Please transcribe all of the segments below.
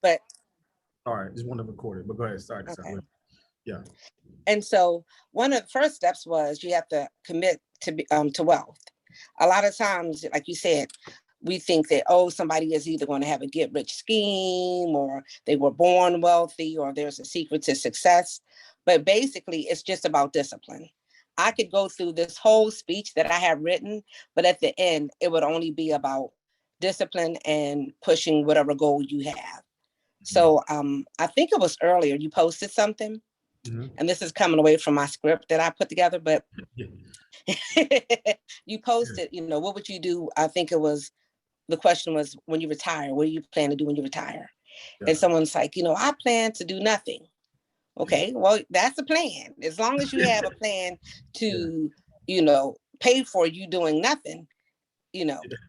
But all right, just want to record it, but go ahead. Sorry, okay. Cassandra. Yeah. And so one of the first steps was you have to commit to wealth. A lot of times, like you said, we think that, oh, somebody is either going to have a get rich scheme, or they were born wealthy, or there's a secret to success. But basically, it's just about discipline. I could go through this whole speech that I have written, but at the end, it would only be about discipline and pushing whatever goal you have. So I think it was earlier you posted something, and this is coming away from my script that I put together, but Yeah. you posted, what would you do? I think the question was, when you retire, what do you plan to do when you retire? Yeah. And someone's like, I plan to do nothing. Okay, well, that's a plan. As long as you have a plan to, pay for you doing nothing,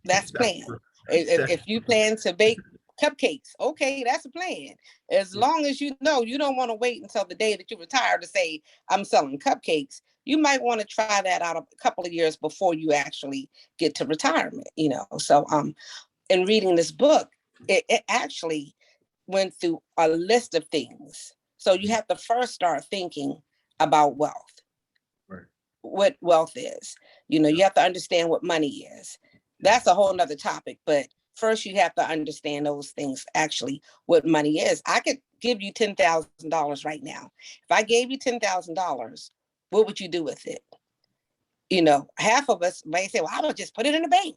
that's plan. If you plan to bake cupcakes, okay, that's a plan. As long as you know you don't want to wait until the day that you retire to say, I'm selling cupcakes, you might want to try that out a couple of years before you actually get to retirement, So in reading this book, it actually went through a list of things. So you have to first start thinking about wealth. Right. What wealth is. You have to understand what money is. That's a whole nother topic, but first you have to understand those things, actually, what money is. I could give you $10,000 right now. If I gave you $10,000, what would you do with it? Half of us may say, well, I would just put it in the bank,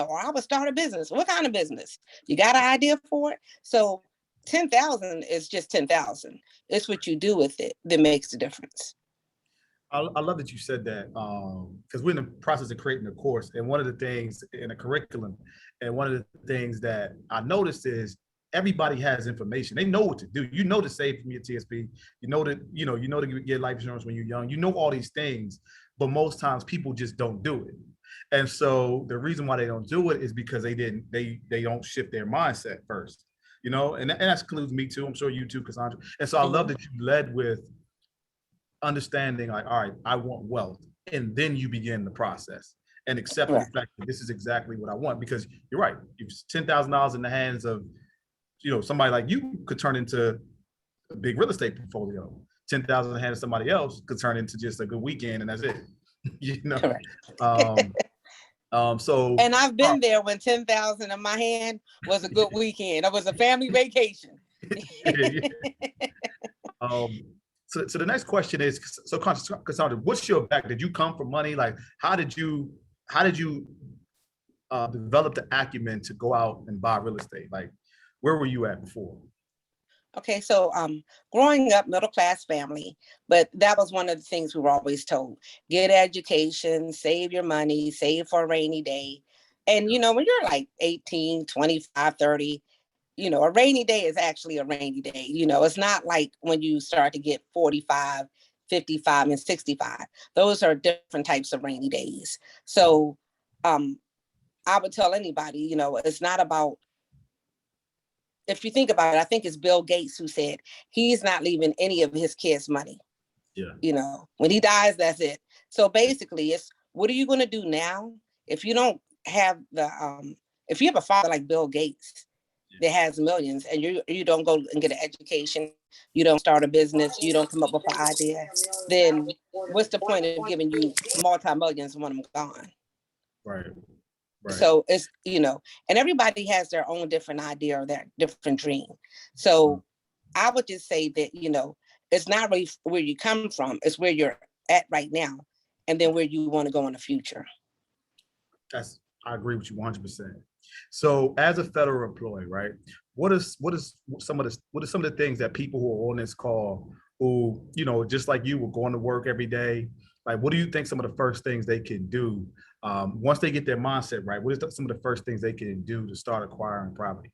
or I would start a business. What kind of business? You got an idea for it? So 10,000 is just 10,000. It's what you do with it that makes the difference. I love that you said that, because we're in the process of creating a course, and one of the things in a curriculum, and one of the things that I noticed is everybody has information. They know what to do. To save from your TSP. You know to get life insurance when you're young. You know all these things, but most times people just don't do it. And so the reason why they don't do it is because they don't shift their mindset first. And that includes me too. I'm sure you too, Cassandra. And so I love that you led with understanding, like, all right, I want wealth, and then you begin the process and accept the fact that this is exactly what I want. Because you're right, if $10,000 in the hands of somebody like you could turn into a big real estate portfolio. 10,000 in the hands of somebody else could turn into just a good weekend, and that's it. So, and I've been there when 10,000 in my hand was a good weekend. It was a family vacation. So the next question is, so Cassandra, what's your back? Did you come from money? Like, how did you develop the acumen to go out and buy real estate? Like, where were you at before? Okay, so growing up, middle class family, but that was one of the things we were always told: get education, save your money, save for a rainy day. And when you're like 18, 25, 30, a rainy day is actually a rainy day. It's not like when you start to get 45, 55, and 65. Those are different types of rainy days. So I would tell anybody, it's not about, if you think about it, I think it's Bill Gates who said he's not leaving any of his kids money. Yeah. When he dies, that's it. So basically, it's, what are you going to do now if you don't have if you have a father like Bill Gates that has millions, and you don't go and get an education, you don't start a business, you don't come up with an idea, then what's the point of giving you multi-millions when I'm gone? Right. So it's, and everybody has their own different idea or their different dream. So I would just say that, it's not really where you come from, it's where you're at right now, and then where you want to go in the future. I agree with you 100%. So as a federal employee, right, what are some of the things that people who are on this call, who, just like you, were going to work every day, like, what do you think some of the first things they can do once they get their mindset right? What is some of the first things they can do to start acquiring property?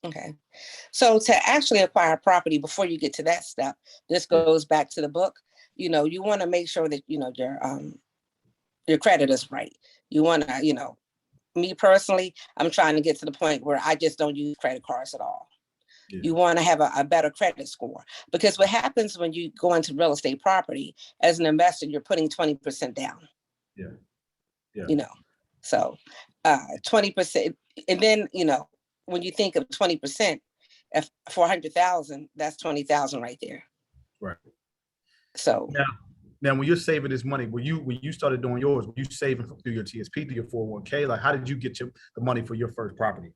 Okay. So to actually acquire property, before you get to that step, this goes back to the book. You want to make sure that, your credit is right. You want to, me personally, I'm trying to get to the point where I just don't use credit cards at all. Yeah. You want to have a better credit score, because what happens when you go into real estate property as an investor, you're putting 20% down. Yeah. So 20%. And then, when you think of 20%, If 400,000, that's 20,000 right there. Right. So now when you're saving this money, when you started doing yours, were you saving through your TSP, through your 401k? Like, how did you get the money for your first property?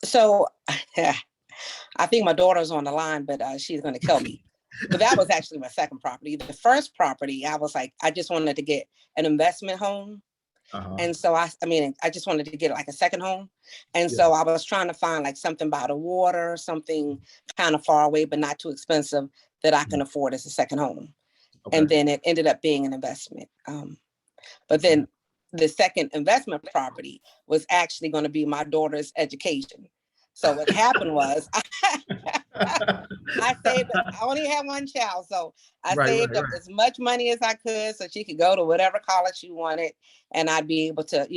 So I think my daughter's on the line, but she's going to kill me. But that was actually my second property. The first property, I was like, I just wanted to get an investment home. And so I just wanted to get like a second home. And so I was trying to find like something by the water, something kind of far away, but not too expensive that I can afford as a second home. Okay. And then it ended up being an investment. But then the second investment property was actually going to be my daughter's education. So what happened was I saved, I only had one child. So I saved up as much money as I could so she could go to whatever college she wanted. And I'd be able to,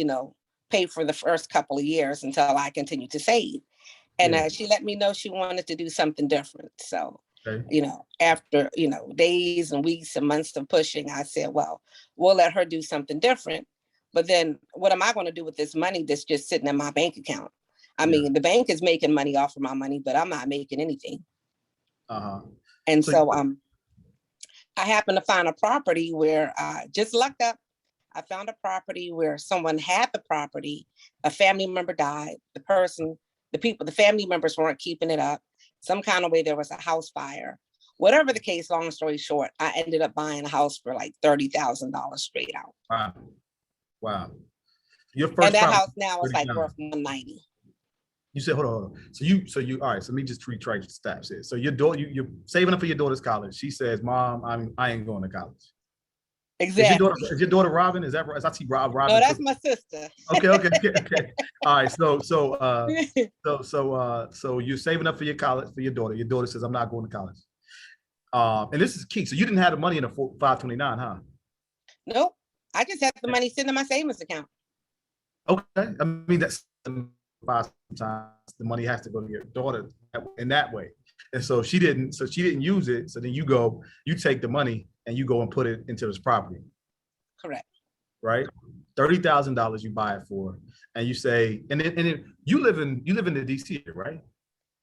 pay for the first couple of years until I continued to save. And she let me know she wanted to do something different. So, after, days and weeks and months of pushing, I said, well, we'll let her do something different. But then what am I going to do with this money that's just sitting in my bank account? I mean, the bank is making money off of my money, but I'm not making anything. And so I happened to find a property where I just lucked up. I found a property where someone had the property. A family member died. The family members weren't keeping it up. Some kind of way there was a house fire. Whatever the case, long story short, I ended up buying a house for like $30,000 straight out. Wow. Your first and that house now is like worth $190,000. You said, hold on. So you, all right. So let me just retrace the steps here. So your daughter, you're saving up for your daughter's college. She says, "Mom, I ain't going to college." Exactly. Is your daughter Robin? Is that right? I see Robin. No, that's my sister. Okay. All right. So you're saving up for your college for your daughter. Your daughter says, "I'm not going to college." And this is key. So you didn't have the money in a 529, huh? Nope. I just had the money sitting in my savings account. Okay. I mean, that's sometimes the money has to go to your daughter in that way. And so she didn't use it. So then you take the money and you go and put it into this property. Correct. Right? $30,000 you buy it for. And you say, and then you live in the DC area, right?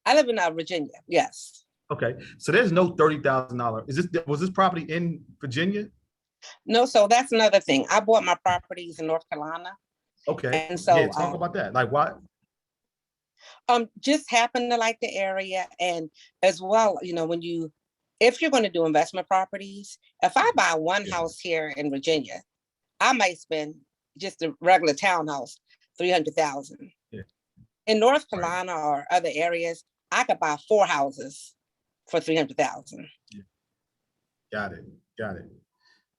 I live in Virginia. Yes. Okay. So there's no $30,000. Was this property in Virginia? No. So that's another thing. I bought my properties in North Carolina. Okay. And so talk about that. Like what? Just happened to like the area. And as well, if you're going to do investment properties, if I buy one house here in Virginia, I might spend just a regular townhouse, $300,000. Yeah. In North Carolina or other areas, I could buy 4 houses for $300,000. Yeah. Got it.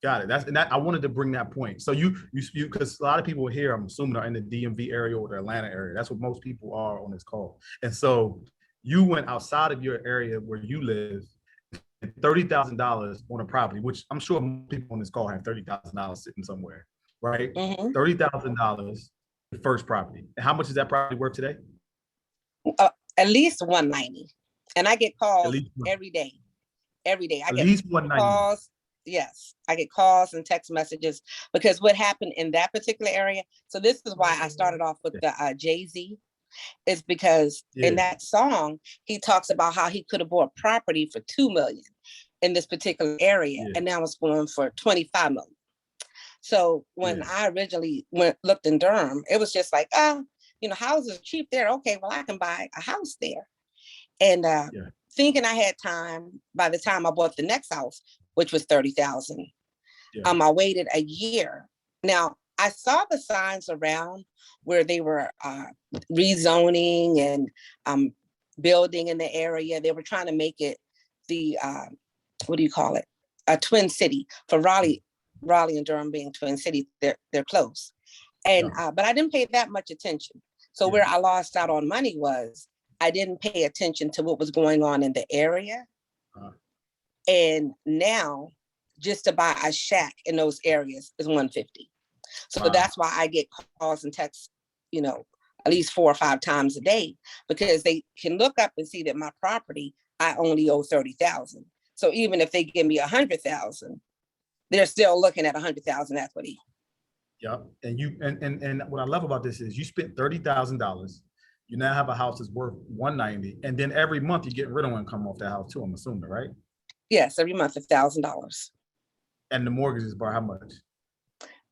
I wanted to bring that point. So you because a lot of people here, I'm assuming, are in the DMV area or the Atlanta area. That's what most people are on this call. And so you went outside of your area where you live, $30,000 on a property, which I'm sure most people on this call have $30,000 sitting somewhere, right? Mm-hmm. $30,000, the first property. And how much is that property worth today? At least $190,000. And I get calls every day. I get at least $190,000. Calls. Yes, I get calls and text messages because what happened in that particular area. So this is why I started off with the Jay-Z, is because in that song, he talks about how he could have bought property for $2 million in this particular area. And now it's going for $25 million. So when I originally looked in Durham, it was just like, houses are cheap there. Okay, well, I can buy a house there. And thinking I had time, by the time I bought the next house, which was $30,000. I waited a year. Now, I saw the signs around where they were rezoning and building in the area. They were trying to make it the, a twin city. For Raleigh and Durham being twin cities, they're close. And but I didn't pay that much attention. So where I lost out on money was I didn't pay attention to what was going on in the area. And now just to buy a shack in those areas is $150,000. So that's why I get calls and texts, at least 4 or 5 times a day, because they can look up and see that my property, I only owe $30,000. So even if they give me $100,000, they're still looking at $100,000 equity. Yep. And what I love about this is you spent $30,000 You now have a house that's worth 190, and then every month you get rental income off that house too, I'm assuming, right? Yes, every month $1,000. And the mortgage is about how much?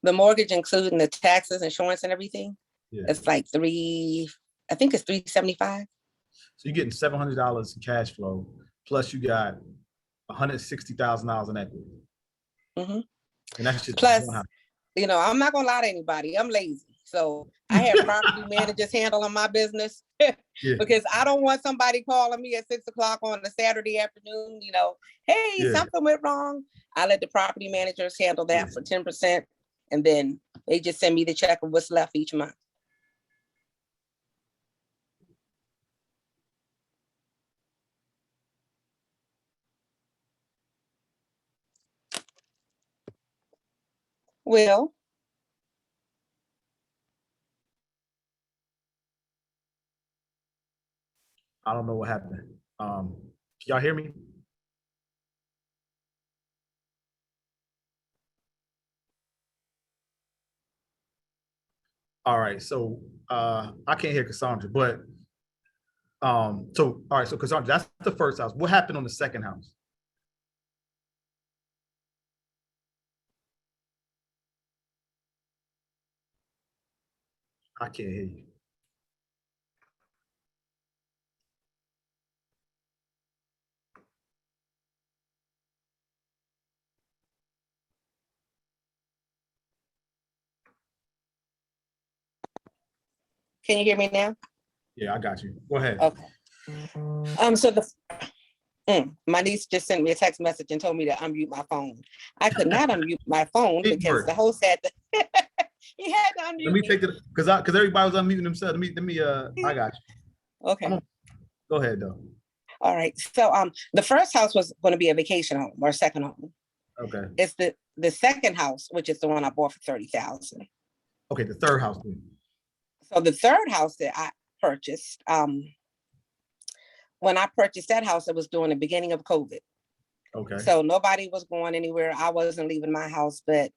The mortgage, including the taxes, insurance, and everything, Yeah. it's like I think it's 375. So you're getting $700 in cash flow, plus you got $160,000 in equity. Mm-hmm. And that's just Plus, one house. I'm not gonna lie to anybody. I'm lazy. So I have property managers handling my business because I don't want somebody calling me at 6 o'clock on a Saturday afternoon, hey, something went wrong. I let the property managers handle that for 10%. And then they just send me the check of what's left each month. Well, I don't know what happened. Can y'all hear me? All right, so I can't hear Cassandra, but so all right, so Cassandra, that's the first house. What happened on the second house? I can't hear you. can you hear me now? Yeah, I got you. Go ahead. Okay. So my niece just sent me a text message and told me to unmute my phone. I could not unmute my phone because the host had to, he had to unmute Let me take it because everybody was unmuting themselves. Let me I got you. Okay. Go ahead though. All right. So the first house was going to be a vacation home or second home. Okay. It's the second house, which is the one I bought for $30,000. Okay, the third house. So the third house that I purchased, when I purchased that house, it was during the beginning of COVID. Okay. So nobody was going anywhere. I wasn't leaving my house, but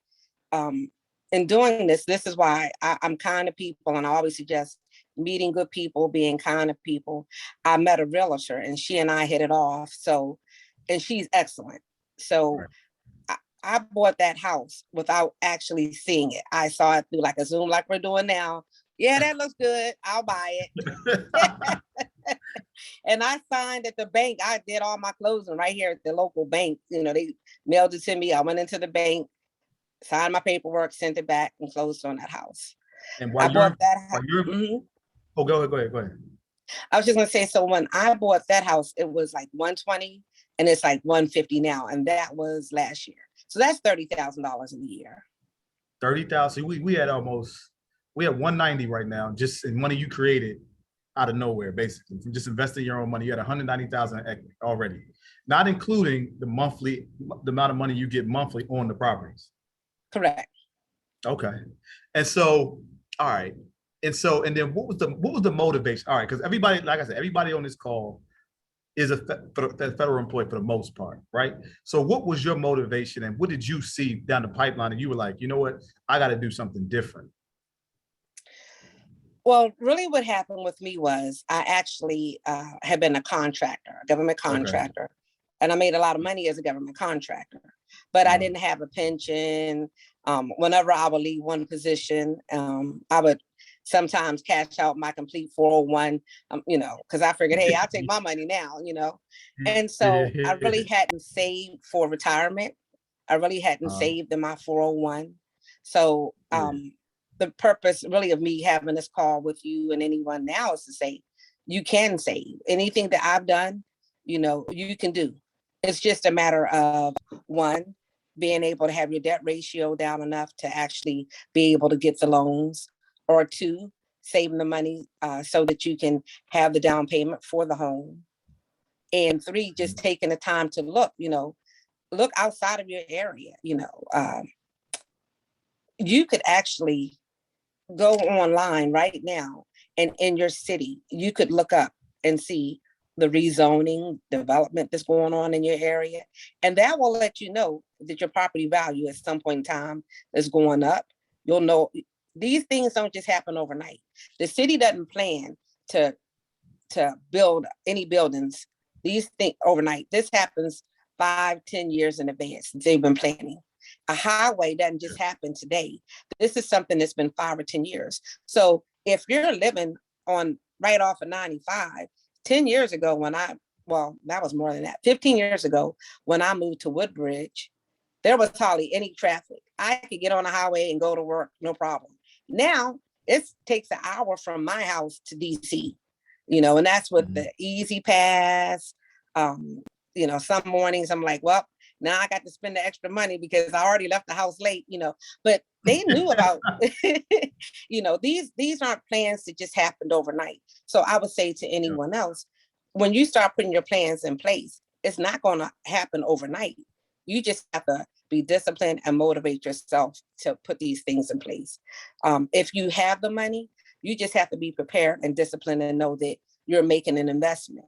in doing this is why I'm kind of people, and I always suggest meeting good people, being kind of people. I met a realtor, and she and I hit it off. So, and she's excellent. So I bought that house without actually seeing it. I saw it through like a Zoom, like we're doing now. Yeah, that looks good. I'll buy it. And I signed at the bank. I did all my closing right here at the local bank. They mailed it to me. I went into the bank, signed my paperwork, sent it back, and closed on that house. And I bought that house. Oh, go ahead. I was just gonna say, so when I bought that house, it was like 120, and it's like 150 now, and that was last year. So that's $30,000 in a year. 30,000. We had 190 right now, just in money you created out of nowhere, basically. From just investing your own money, you had 190,000 equity already, not including the amount of money you get monthly on the properties. Correct. Okay. And so, all right. And then what was the motivation? All right, because everybody, like I said, everybody on this call is a federal employee for the most part, right? So what was your motivation and what did you see down the pipeline and you were like, you know what, I got to do something different? Well, really what happened with me was I actually had been a government contractor, and I made a lot of money as a government contractor, but I didn't have a pension. Whenever I would leave one position, I would sometimes cash out my complete 401, because I figured, hey, I'll take my money now, And so I really hadn't saved for retirement. I really hadn't saved in my 401. So the purpose really of me having this call with you and anyone now is to say, you can save. Anything that I've done, you can do. It's just a matter of, one, being able to have your debt ratio down enough to actually be able to get the loans, or two, saving the money so that you can have the down payment for the home. And three, just taking the time to look outside of your area. You could actually go online right now, and in your city, you could look up and see the rezoning development that's going on in your area. And that will let you know that your property value at some point in time is going up. You'll know these things don't just happen overnight. The city doesn't plan to build any buildings, these things overnight. This happens 5-10 years in advance. They've been planning. A highway doesn't just happen today. This is something that's been 5 or 10 years. So if you're living on right off of 95, 10 years ago well, that was more than that. 15 years ago, when I moved to Woodbridge, there was hardly any traffic. I could get on the highway and go to work, no problem. Now it takes an hour from my house to DC, and that's with the easy pass. Some mornings I'm like, well, now I got to spend the extra money because I already left the house late, but they knew about, these aren't plans that just happened overnight. So I would say to anyone else, when you start putting your plans in place, it's not going to happen overnight. You just have to be disciplined and motivate yourself to put these things in place. If you have the money, you just have to be prepared and disciplined and know that you're making an investment.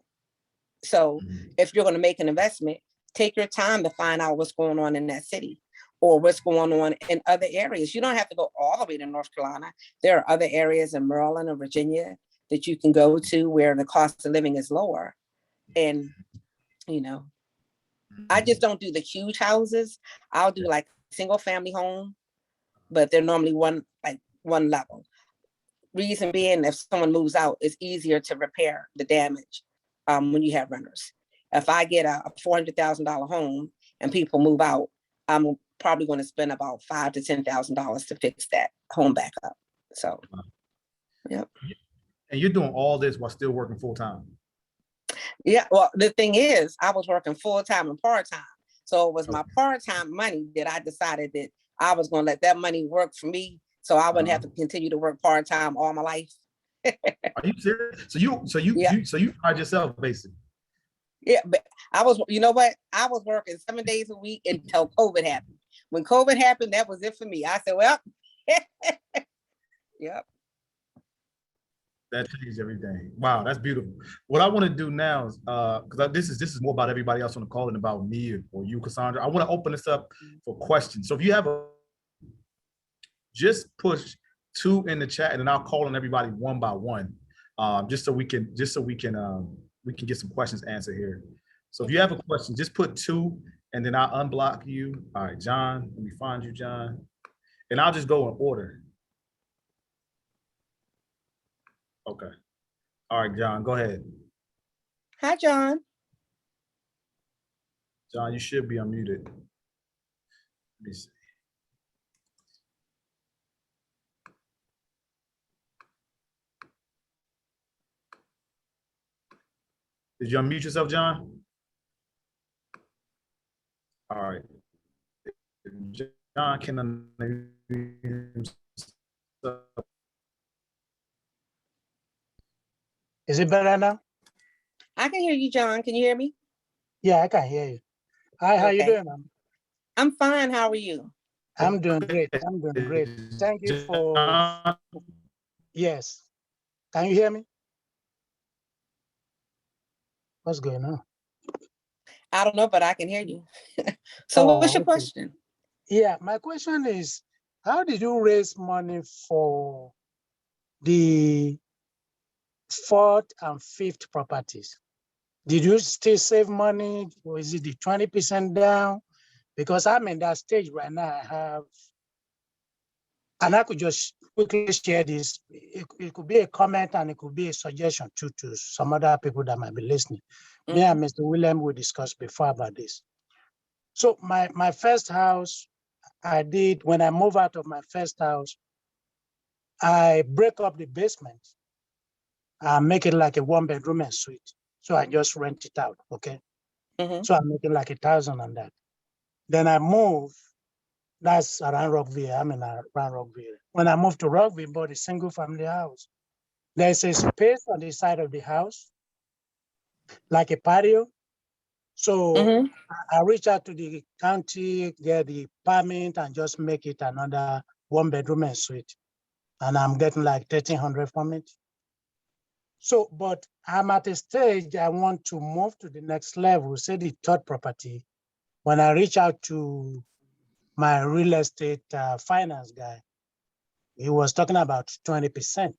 So if you're going to make an investment, take your time to find out what's going on in that city or what's going on in other areas. You don't have to go all the way to North Carolina. There are other areas in Maryland or Virginia that you can go to where the cost of living is lower. And, I just don't do the huge houses. I'll do like single family home, but they're normally one level. Reason being, if someone moves out, it's easier to repair the damage when you have renters. If I get a $400,000 home and people move out, I'm probably going to spend about $5,000 to $10,000 to fix that home back up. So, yep. And you're doing all this while still working full time. Yeah. Well, the thing is, I was working full time and part time. So it was my part time money that I decided that I was going to let that money work for me, so I wouldn't have to continue to work part time all my life. Are you serious? So you fired yourself basically. Yeah, but I was, I was working 7 days a week until COVID happened. When COVID happened, that was it for me. I said, well, yep. That changed everything. Wow, that's beautiful. What I want to do now is, because this is more about everybody else on the call than about me or you, Cassandra. I want to open this up for questions. So if you have just push 2 in the chat, and then I'll call on everybody one by one, just so we can get some questions answered here. So if you have a question, just put 2, and then I'll unblock you. All right, John, let me find you, John, and I'll just go in order. Okay. All right, John, go ahead. Hi, John. John, you should be unmuted. Let me see. Did you unmute yourself, John? All right. John can unmute himself. Is it better now? I can hear you, John. Can you hear me? Yeah, I can hear you. Hi, how you doing, man? I'm fine. How are you? I'm doing great. I'm doing great. Thank you for. Yes. Can you hear me? What's going on? I don't know, but I can hear you. So what's your question? Yeah, my question is, how did you raise money for the 4th and 5th properties? Did you still save money, or is it the 20% down? Because I'm in that stage right now. I have, and I could just quickly share this. It could be a comment and it could be a suggestion to some other people that might be listening. Me and Mr. William will discuss before about this. So my first house, I did, when I moved out of my first house, I break up the basement and make it like a 1-bedroom and suite. So I just rent it out, okay? So I'm making like 1,000 on that. Then I move, that's around Rockville. I'm in around Rockville. When I moved to Rockville, bought a single family house. There's a space on the side of the house, like a patio. So I reach out to the county, get the permit, and just make it another 1-bedroom and suite. And I'm getting like 1,300 from it. So, but I'm at a stage I want to move to the next level, say the 3rd property. When I reach out to my real estate finance guy, he was talking about 20%.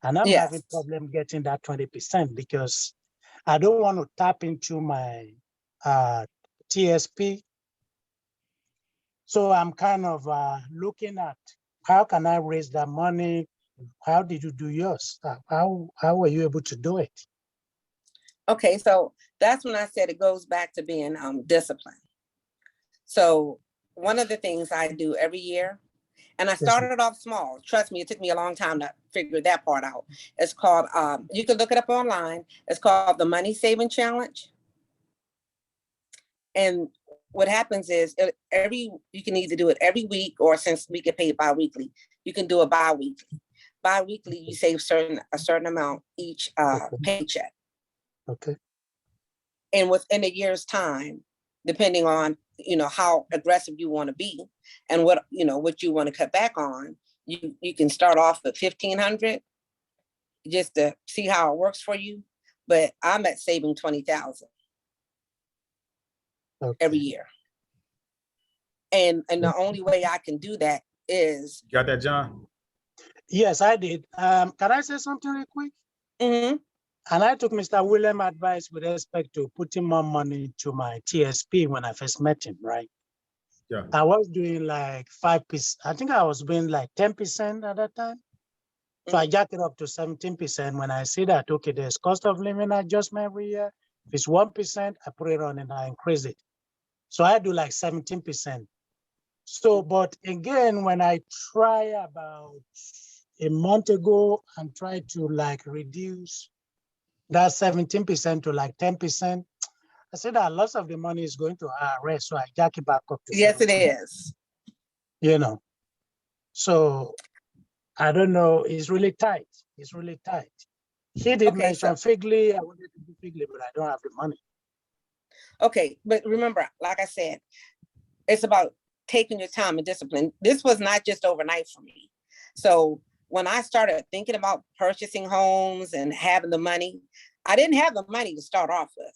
And I'm having Yes. problem getting that 20% because I don't want to tap into my TSP. So I'm kind of looking at how can I raise that money? How did you do yours? How were you able to do it? Okay, so that's when I said it goes back to being disciplined. So one of the things I do every year, and I started off small. Trust me, it took me a long time to figure that part out. It's called, you can look it up online. It's called the Money Saving Challenge. And what happens is you can either do it every week, or since we get paid bi-weekly, you can do it bi-weekly. Bi-weekly, you save a certain amount each paycheck. Okay. And within a year's time, depending on, how aggressive you want to be and what you want to cut back on, you can start off at 1,500 just to see how it works for you. But I'm at saving 20,000 every year. And the only way I can do that is. You got that, John? Yes, I did. Can I say something real quick? Mm-hmm. And I took Mr. Williams' advice with respect to putting more money to my TSP when I first met him, right? Yeah. I was doing like 5%. I think I was doing like 10% at that time. So I jacked it up to 17% when I see that, okay, there's cost of living adjustment every year. If it's 1%, I put it on and I increase it. So I do like 17%. So, but again, when I try about a month ago and try to like reduce that 17% to like 10%, I said that lots of the money is going to IRS, so I jack it back up to Yes, 17. it is. So I don't know, it's really tight. It's really tight. He did mention Figly. I wanted to do Figly, but I don't have the money. Okay, but remember, like I said, it's about taking your time and discipline. This was not just overnight for me. So when I started thinking about purchasing homes and having the money, I didn't have the money to start off with.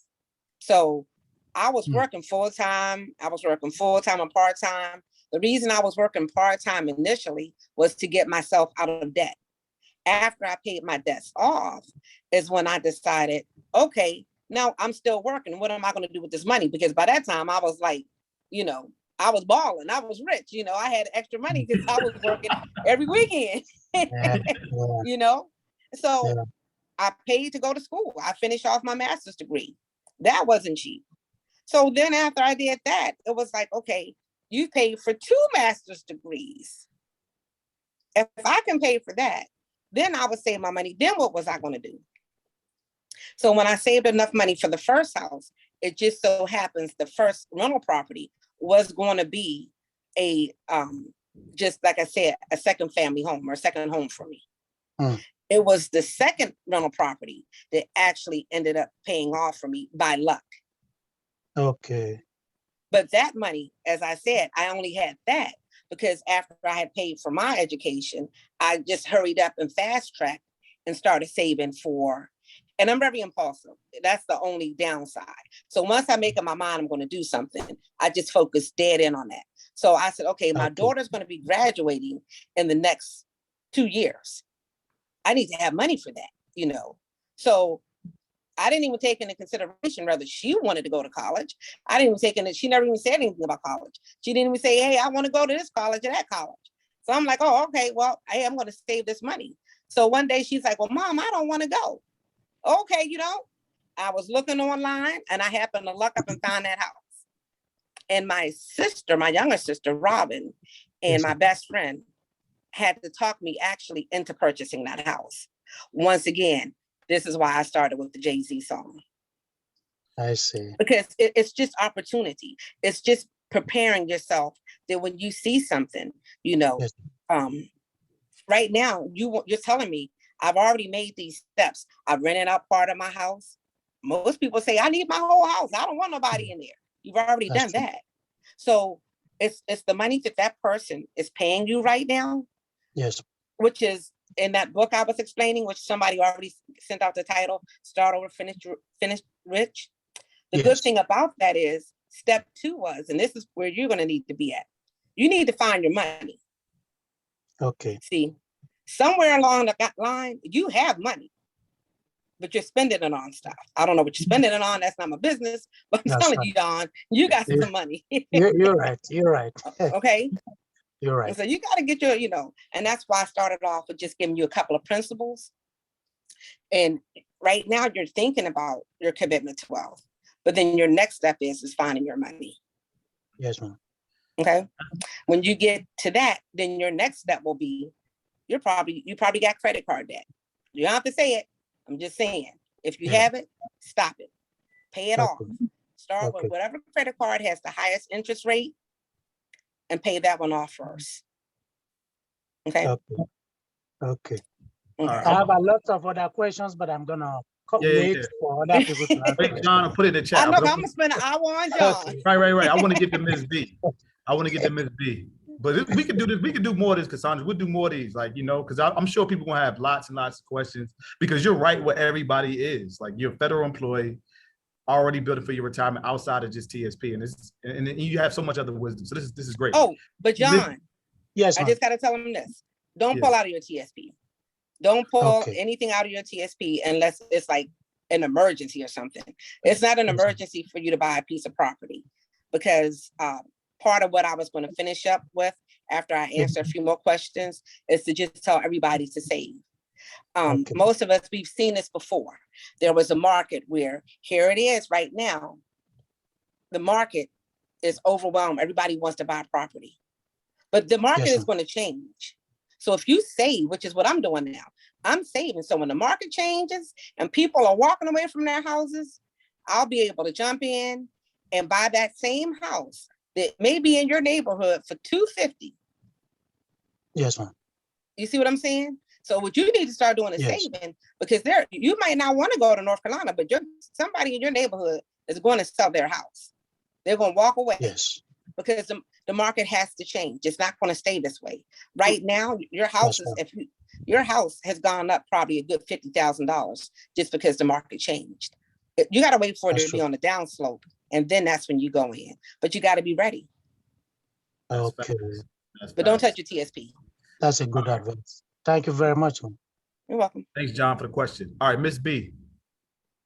So I was working full-time. I was working full-time and part-time. The reason I was working part-time initially was to get myself out of debt. After I paid my debts off is when I decided, okay, now I'm still working. What am I going to do with this money? Because by that time I was like, I was balling. I was rich. I had extra money because I was working every weekend. So I paid to go to school. I finished off my master's degree. That wasn't cheap. So then after I did that, it was like, okay, you paid for 2 master's degrees. If I can pay for that, then I would save my money. Then what was I going to do? So when I saved enough money for the first house, it just so happens the first rental property was going to be a, just like I said, a second family home or a second home for me. It was the second rental property that actually ended up paying off for me by luck. Okay. But that money, as I said, I only had that because after I had paid for my education, I just hurried up and fast tracked and started saving for, and I'm very impulsive. That's the only downside. So once I make up my mind I'm going to do something, I just focus dead in on that. So I said, okay, my daughter's going to be graduating in the next 2 years. I need to have money for that, So I didn't even take into consideration whether she wanted to go to college. I didn't even take into, she never even said anything about college. She didn't even say, hey, I want to go to this college or that college. So I'm like, oh, okay, well, hey, I'm going to save this money. So one day she's like, well, Mom, I don't want to go. Okay, I was looking online and I happened to look up and find that house. And my sister, my younger sister, Robin, and my best friend had to talk me actually into purchasing that house. Once again, this is why I started with the Jay-Z song. I see. Because it's just opportunity. It's just preparing yourself that when you see something, right now, you're telling me, I've already made these steps. I've rented out part of my house. Most people say, I need my whole house. I don't want nobody in there. You've already done that. So it's the money that person is paying you right now. Yes. Which is in that book I was explaining, which somebody already sent out the title, Start Over, Finish Rich. The good thing about that is step 2 was, and this is where you're going to need to be at. You need to find your money. Okay. See, somewhere along the line, you have money, but you're spending it on stuff. I don't know what you're spending it on. That's not my business. But I'm That's telling right. you, Don, you got some money. You're right. You're right. Okay. You're And right. so you got to get your, and that's why I started off with just giving you a couple of principles. And right now you're thinking about your commitment to wealth, but then your next step is finding your money. Yes, ma'am. Okay. When you get to that, then your next step will be, you probably got credit card debt. You don't have to say it. I'm just saying, if you have it, stop it. Pay it off. Start with whatever credit card has the highest interest rate and pay that one off first. Okay. Okay. Right. I have a lot of other questions, but I'm gonna wait for other people to ask. Wait, John, I'll put it in the chat. I know I'm gonna spend an hour on John. Right. I want to get to Ms. B. But we can do this. We can do more of this, Cassandra. We'll do more of these, because I'm sure people gonna have lots and lots of questions, because you're right where everybody is. Like, you're a federal employee, already building for your retirement outside of just TSP, and you have so much other wisdom. So this is great. Oh, but John, yes, I just gotta tell him this. Don't pull out of your TSP. Don't pull anything out of your TSP unless it's like an emergency or something. It's not an emergency for you to buy a piece of property, because part of what I was going to finish up with after I answer a few more questions is to just tell everybody to save. Most of us, we've seen this before. There was a market where, here it is right now, the market is overwhelmed. Everybody wants to buy property, but the market is going to change. So if you save, which is what I'm doing now, I'm saving. So when the market changes and people are walking away from their houses, I'll be able to jump in and buy that same house that may be in your neighborhood for $250. Yes, ma'am. You see what I'm saying? So what you need to start doing is saving, because you might not want to go to North Carolina, but somebody in your neighborhood is going to sell their house. They're going to walk away. Yes. Because the market has to change. It's not going to stay this way. Right now, your house your house has gone up probably a good $50,000 just because the market changed. You got to wait for it to be on the downslope, and then that's when you go in. But you got to be ready. Okay. But don't touch your TSP. That's a good advice. Thank you very much. You're welcome. Thanks, John, for the question. All right, Miss B.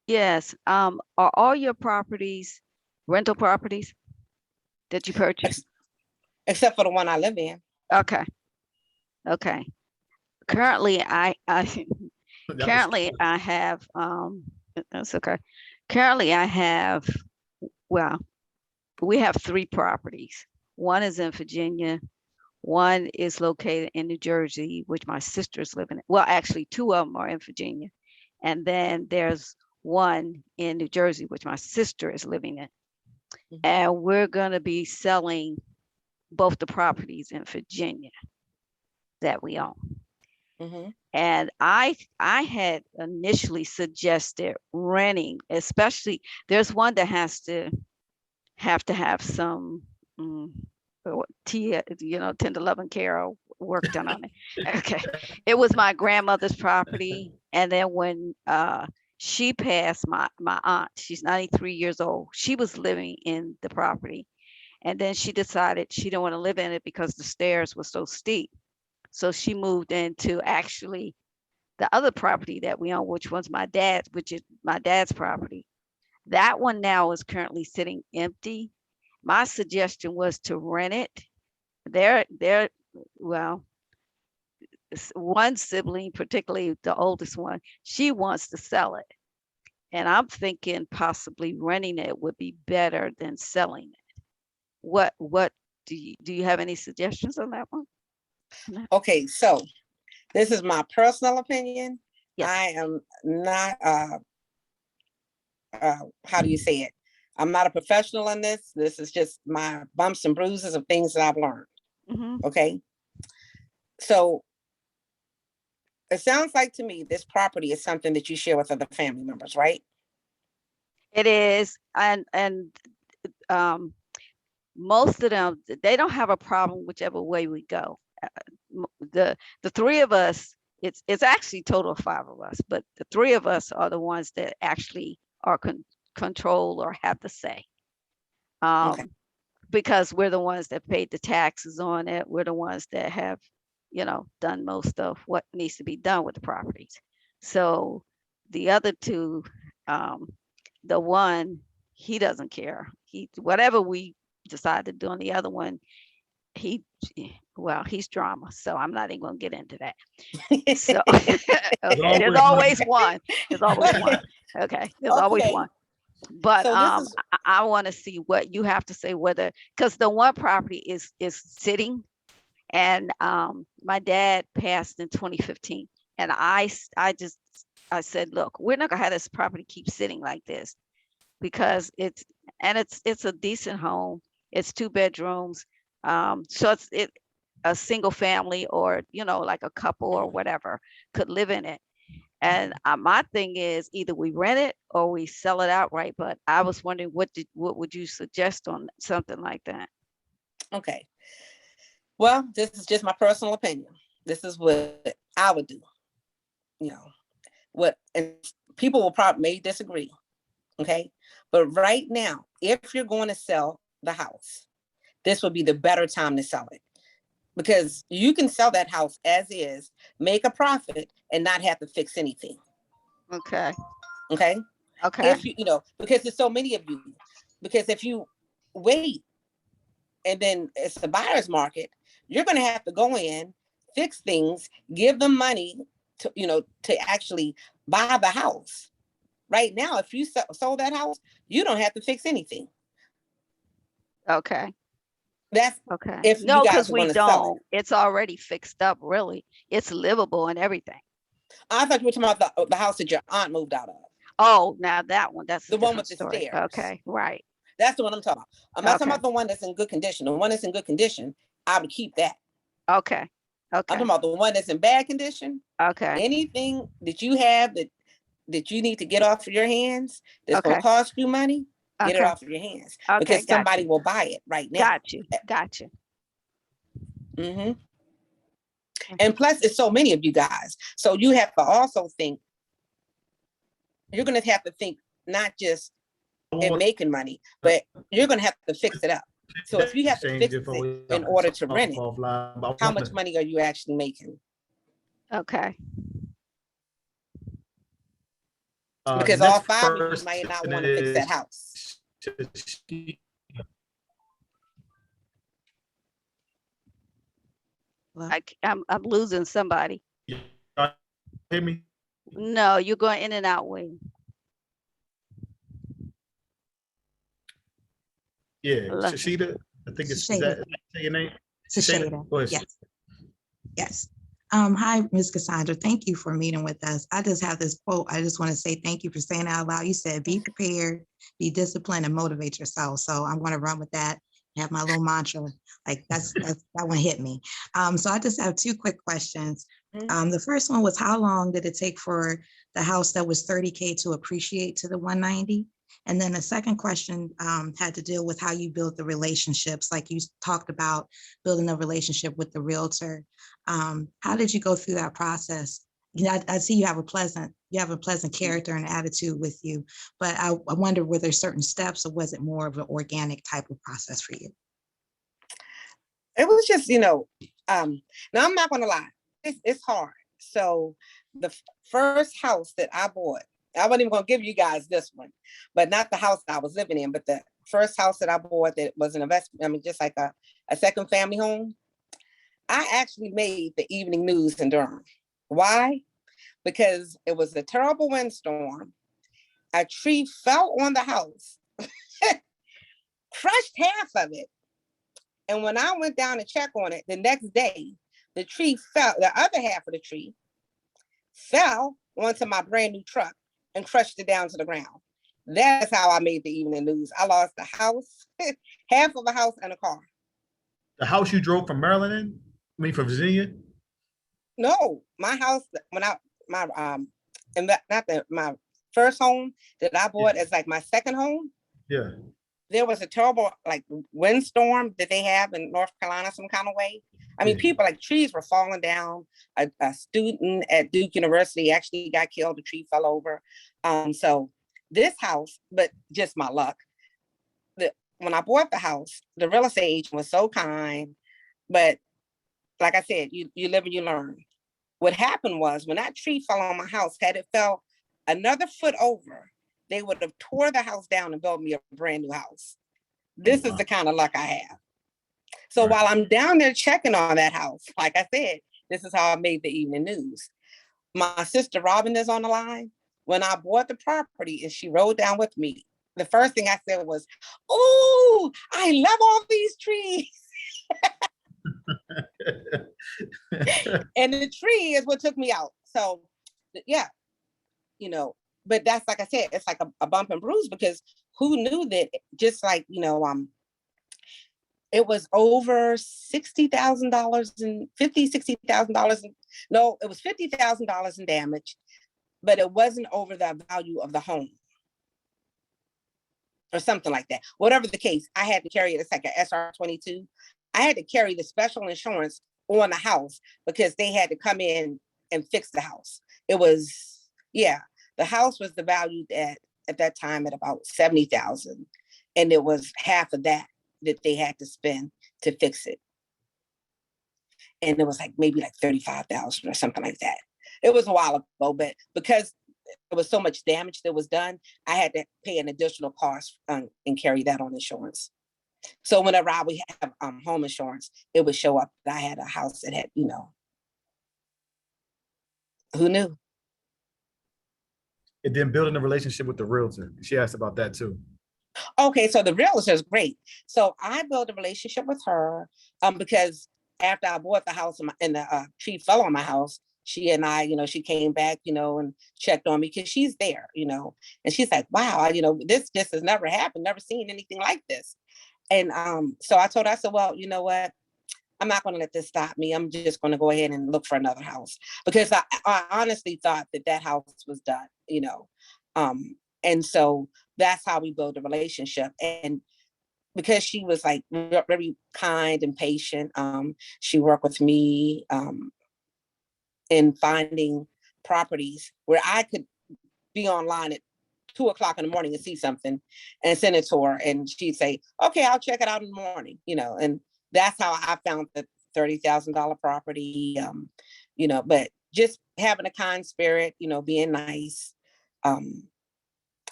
Yes. Are all your properties rental properties that you purchased? Except for the one I live in. Okay. Currently, I have that's okay. Currently, I have, well, we have 3 properties. One is in Virginia. One is located in New Jersey, which my sister's living in. Well, actually, 2 of them are in Virginia. And then there's one in New Jersey, which my sister is living in. And we're going to be selling both the properties in Virginia that we own. And I had initially suggested renting, especially there's one that have to have some 10 to 11 care work done on it. Okay. It was my grandmother's property. And then when she passed, my aunt, she's 93 years old, she was living in the property. And then she decided she didn't want to live in it because the stairs were so steep. So she moved into actually the other property that we own, which is my dad's property. That one now is currently sitting empty. My suggestion was to rent it. Well, one sibling, particularly the oldest one, she wants to sell it. And I'm thinking possibly renting it would be better than selling it. What do you have any suggestions on that one? Okay, so this is my personal opinion. Yes. I am not how do you say it? I'm not a professional in this. This is just my bumps and bruises of things that I've learned. Okay. So it sounds like to me this property is something that you share with other family members, right? It is, and most of them, they don't have a problem whichever way we go. The 3 of us, it's actually a total of 5 of us, but the 3 of us are the ones that actually are control or have the say. Because we're the ones that paid the taxes on it. We're the ones that have, done most of what needs to be done with the properties. So the other two, the one, he doesn't care. Whatever we decide to do on the other one, he's drama. So I'm not even gonna get into that. So okay, there's always one. There's always one. Okay, there's always one. But So this is I want to see what you have to say, whether, because the one property is sitting, and my dad passed in 2015, and I said, look, we're not gonna have this property keep sitting like this, because it's a decent home. It's 2 bedrooms, so it's a single family, or like a couple or whatever could live in it. And my thing is, either we rent it or we sell it outright. But I was wondering, what would you suggest on something like that? okay. Well, this is just my personal opinion. This is what I would do. And people will probably may disagree. Okay. But right now, if you're going to sell the house, this would be the better time to sell it, because you can sell that house as is, make a profit, and not have to fix anything. Okay. Okay. Okay. If because there's so many of you, because if you wait and then it's the buyer's market, you're going to have to go in, fix things, give them money to actually buy the house. Right now, if you sold that house, you don't have to fix anything. Okay. That's okay. If No, you guys because are we going to sell don't. It's already fixed up. Really, it's livable and everything. I thought you were talking about the house that your aunt moved out of. Oh, now that one. That's the a one with different the story. stairs. Okay. Right. That's the one I'm talking about. I'm not talking Okay. about the one that's in good condition. The one that's in good condition, I would keep that. Okay. I'm Okay. talking about the one that's in bad condition. Okay. Anything that you have that you need to get off of your hands, that's going Okay. to cost you money, get it Okay. off of your hands, Okay. because Got somebody you. will buy it right now. Got you. Got you. hmm And plus, it's so many of you guys. So you have to also think, you're going to have to think not just in making money, but you're going to have to fix it up. So if you have to fix it in order to rent it, how much money are you actually making? Okay. Because all 5 of you might not want to fix that house. I'm losing somebody. Hear me? No, you're going in and out, Wayne. Yeah, Shashida. I think it's is that your name? Shashida. Yes. Yes. Hi, Ms. Cassandra. Thank you for meeting with us. I just have this quote. I just want to say thank you for saying it out loud. You said, be prepared, be disciplined, and motivate yourself. So I'm going to run with that. Have my little mantra. Like that one hit me. So I just have 2 quick questions. The first one was, how long did it take for the house that was 30K to appreciate to the 190? And then the second question had to deal with how you build the relationships. Like you talked about building a relationship with the realtor. How did you go through that process? I see you have a pleasant character and attitude with you, but I wonder, were there certain steps, or was it more of an organic type of process for you? It was just, now I'm not going to lie, it's hard. So the first house that I bought, I wasn't even going to give you guys this one, but not the house that I was living in, but the first house that I bought that was an investment, just like a second family home. I actually made the evening news in Durham. Why? Because it was a terrible windstorm. A tree fell on the house, crushed half of it. And when I went down to check on it the next day, the other half of the tree fell onto my brand new truck and crushed it down to the ground. That's how I made the evening news. I lost the house, half of a house and a car. The house you drove from Maryland in? I mean, from Virginia? No, my house, my first home that I bought as like my second home. Yeah. There was a terrible windstorm that they have in North Carolina some kind of way. I mean, people, trees were falling down. A student at Duke University actually got killed. The tree fell over. So this house, but just my luck. When I bought the house, the real estate agent was so kind, but like I said, you live and you learn. What happened was when that tree fell on my house, had it fell another foot over, they would have tore the house down and built me a brand new house. This is the kind of luck I have. So while I'm down there checking on that house, like I said, this is how I made the evening news. My sister Robin is on the line. When I bought the property and she rode down with me, the first thing I said was, "Oh, I love all these trees." And the tree is what took me out. So yeah, you know, but that's, like I said, it's like a bump and bruise, because who knew that, just like, it was over $60,000 and $60,000. No, it was $50,000 in damage, but it wasn't over the value of the home or something like that. Whatever the case, I had to carry it. It's like an SR22. I had to carry the special insurance on the house because they had to come in and fix the house. It was, yeah, the house was the value at that time at about 70,000. And it was half of that they had to spend to fix it. And it was like maybe like 35,000 or something like that. It was a while ago, but because there was so much damage that was done, I had to pay an additional cost and carry that on insurance. So whenever I would have home insurance, it would show up that I had a house that had, who knew? And then building a relationship with the realtor. She asked about that too. Okay, so the realtor is great. So I built a relationship with her because after I bought the house and the tree fell on my house, she and I, she came back, and checked on me because she's there, and she's like, wow, this just has never happened, never seen anything like this. And so I told her, I said, well, you know what? I'm not going to let this stop me. I'm just going to go ahead and look for another house, because I honestly thought that house was done, and so that's how we build a relationship. And because she was like very kind and patient, she worked with me in finding properties where I could be online at 2:00 in the morning and see something and send it to her, and she'd say, okay, I'll check it out in the morning, and that's how I found the $30,000 property, but just having a kind spirit, being nice.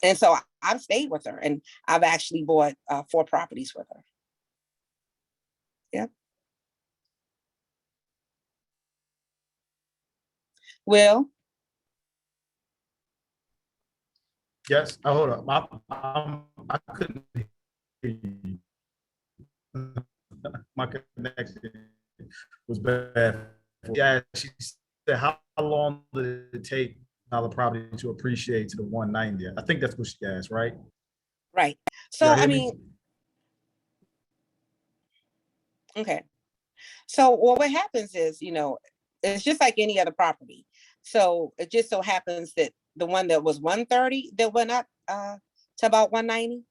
And so I've stayed with her, and I've actually bought 4 properties with her. Yeah. Will? Yes. Oh, hold up. I couldn't hear you. My connection was bad. Yeah, she said, how long did it take the property to appreciate to the 190? I think that's what she asked, right? Right. So, I mean, okay. So what happens is, it's just like any other property. So it just so happens that the one that was 130 that went up to about 190,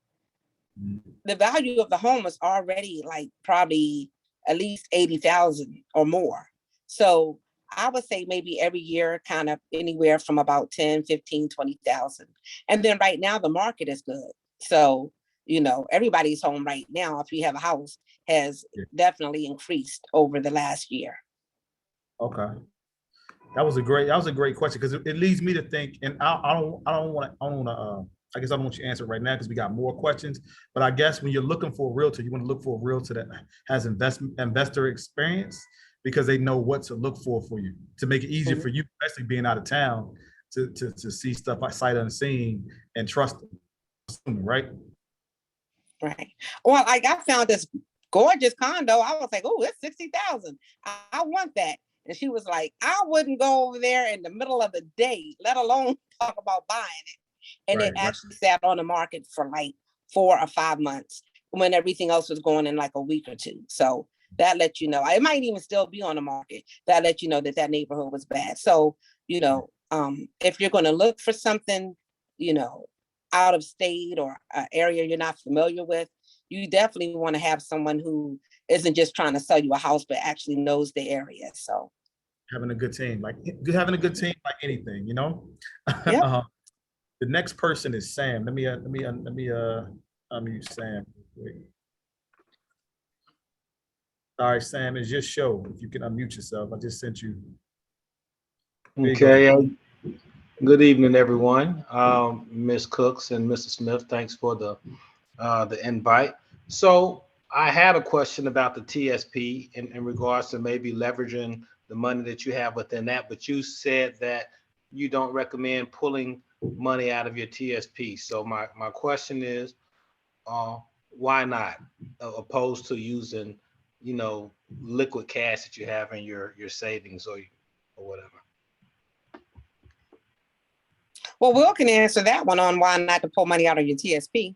the value of the home is already like probably at least 80,000 or more. So I would say maybe every year, kind of anywhere from about 10, 15, 20,000. And then right now the market is good. So, everybody's home right now, if you have a house, has definitely increased over the last year. Okay. That was a great question, because it leads me to think, and I don't want to, I guess I don't want you to answer right now because we got more questions, but I guess when you're looking for a realtor, you want to look for a realtor that has investor experience, because they know what to look for you to make it easier for you, especially being out of town, to see stuff like sight unseen and trust them, right? Right. Well, I found this gorgeous condo. I was like, oh, it's 60,000. I want that. And she was like, I wouldn't go over there in the middle of the day, let alone talk about buying it. And it actually sat on the market for like 4 or 5 months when everything else was going in like a week or 2. So that let you know, it might even still be on the market. That let you know that neighborhood was bad. So, if you're going to look for something, out of state or an area you're not familiar with, you definitely want to have someone who isn't just trying to sell you a house, but actually knows the area. So having a good team, like anything, yeah. The next person is Sam. Let me unmute Sam. Wait. All right, Sam, it's your show. If you can unmute yourself, I just sent you. There you go. Okay. Good evening, everyone. Ms. Cooks and Mr. Smith, thanks for the invite. So I had a question about the TSP in regards to maybe leveraging the money that you have within that, but you said that you don't recommend pulling money out of your TSP. So my question is, why not, opposed to using, liquid cash that you have in your savings or whatever? Well, Will can answer that one on why not to pull money out of your TSP.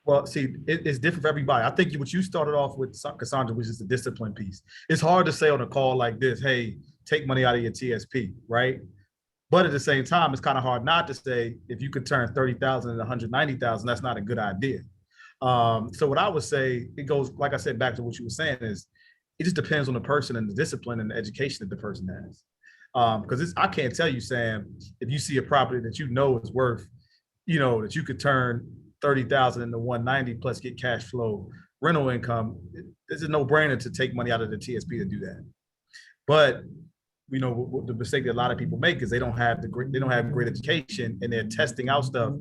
Well, see, it's different for everybody. I think what you started off with, Cassandra, which is the discipline piece. It's hard to say on a call like this, hey, take money out of your TSP, right? But at the same time, it's kind of hard not to say, if you could turn 30,000 into 190,000, that's not a good idea. So what I would say, it goes, like I said, back to what you were saying, is it just depends on the person and the discipline and the education that the person has. Because I can't tell you, Sam, if you see a property that you know is worth, that you could turn 30,000 into 190 plus get cash flow rental income, it's a no-brainer to take money out of the TSP to do that. But the mistake that a lot of people make is they don't have great education, and they're testing out stuff